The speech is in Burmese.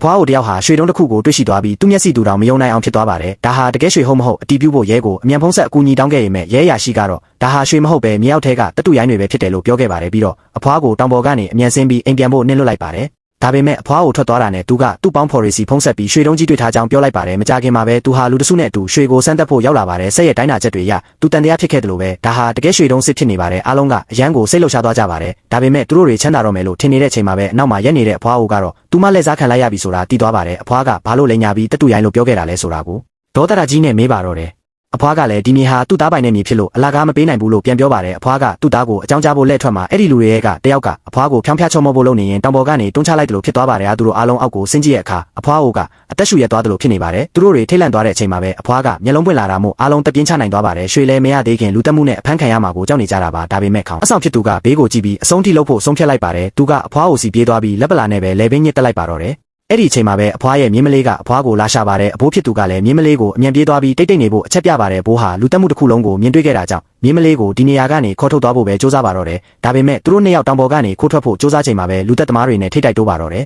ဖွားကိုတယောက်ဟာရွှေတုံးတစ်ခုကိုတွေ့ရှိသွားပြီးသူမျက်စိတူတောင်မယုံနိုင်အောင်ဖြစ်သွားပါတယ်ဒါဟာတကယ်ရွှေဟုတ်မဟုတ်အတီးပြုဖို့ရဲကိုအမြန်ဖုံးဆက်အကူအညီတောင်းခဲ့ရမယ်ရဲရရှိကတော့ဒါဟာရွှေမဟုတ်ပဲမြေအောက်ထဲကတတူရိုင်းတွေပဲဖြစ်တယ်လို့ပြောခဲ့ပါတယ်ပြီးတော့အဖွားကိုတောင်ပေါ်ကနေအမြန်ဆင်းပြီးအိမ်ပြန်ဖို့နှင်းလွတ်လိုက်ပါတယ်ဒါပေမဲ့အဖွားကိုထွက်သွားတာနဲ့သူကသူ့ပေါင်းဖော်ရီစီဖုံးဆက်ပြီးရွှေတုံးကြီးတွေ့ထားကြောင်းပြောလိုက်ပါတယ်မကြခင်မှာပဲသူဟာလူတစုနဲ့အတူရွှေကိုစမ်းသပ်ဖို့ရောက်လာပါတယ်ဆက်ရဲ့တိုင်းနာချက်တွေရသူတန်တရားဖြစ်ခဲ့တယ်လို့ပဲဒါဟာတကယ်ရွှေတုံးစစ်ဖြစ်နေပါတယ်အားလုံးကအရန်ကိုစိတ်လှုပ်ရှားသွားကြပါတယ်ဒါပေမဲ့သူတို့တွေချမ်းသာတော့မယ်လို့ထင်နေတဲ့အချိန်မှာပဲအနောက်မှာရက်နေတဲ့အဖွားကိုကတော့သူမလက်စားခံလိုက်ရပြီဆိုတာသိသွားပါတယ်အဖွားကဘာလို့လိန်ညာပြီးတတူရိုင်းလို့ပြောခဲ့တာလဲဆိုတာကိုဒေါသရကြီးနဲ့မေးပါတော့တယ်အဖွားကလည်းဒီမြေဟာသူ့သားပိုင်နဲ့မြေဖြစ်လို့အလားကားမပေးနိုင်ဘူးလို့ပြန်ပြောပါတယ်အဖွားကသူ့သားကိုအကြောင်းကြားဖို့လက်ထွက်မှာအဲ့ဒီလူတွေကတယောက်ကအဖွားကိုဖြောင်းဖြားချောမောဖို့လုပ်နေရင်တောင်ပေါ်ကနေတွန်းချလိုက်တယ်လို့ဖြစ်သွားပါတယ်သူတို့အားလုံးအောက်ကိုဆင်းကြည့်တဲ့အခါအဖွားကအသက်ရှူရသွားတယ်လို့ဖြစ်နေပါတယ်သူတို့တွေထိတ်လန့်သွားတဲ့အချိန်မှာပဲအဖွားကမျက်လုံးပွင့်လာတာမို့အားလုံးတပြင်းချနိုင်သွားပါတယ်ရွှေလဲမရသေးခင်လူတက်မှုနဲ့အဖမ်းခံရမှာကိုကြောက်နေကြတာပါဒါပေမဲ့ခေါင်းအဆောင်ဖြစ်သူကဘေးကိုကြည့်ပြီးအဆုံးထိလုပ်ဖို့ဆုံးဖြတ်လိုက်ပါတယ်သူကအဖွားကိုစီပြေးသွားပြီးလက်ပလာနဲ့ပဲလေပင်းညစ်တက်လိုက်ပါတော့တယ်အဲ့ဒီအချိန်မှာပဲအဖွားရဲ့မြင်းမလေးကအဖွားကိုလာရှာပါတယ်အဖိုးဖြစ်သူကလည်းမြင်းမလေးကိုအမြန်ပြေးသွားပြီးတိတ်တိတ်နေဖို့အချက်ပြပါတယ်ဘိုးဟာလူတက်မှုတစ်ခုလုံးကိုမြင်တွေ့ခဲ့တာကြောင့်မြင်းမလေးကိုဒီနေရာကနေခေါ်ထုတ်သွားဖို့ပဲစူးစမ်းပါတော့တယ်ဒါပေမဲ့သူတို့နှစ်ယောက်တောင်ပေါ်ကနေခိုးထွက်ဖို့စူးစမ်းချိန်မှာပဲလူတက်သမားတွေနဲ့ထိတ်တိုက်တိုးပါတော့တယ်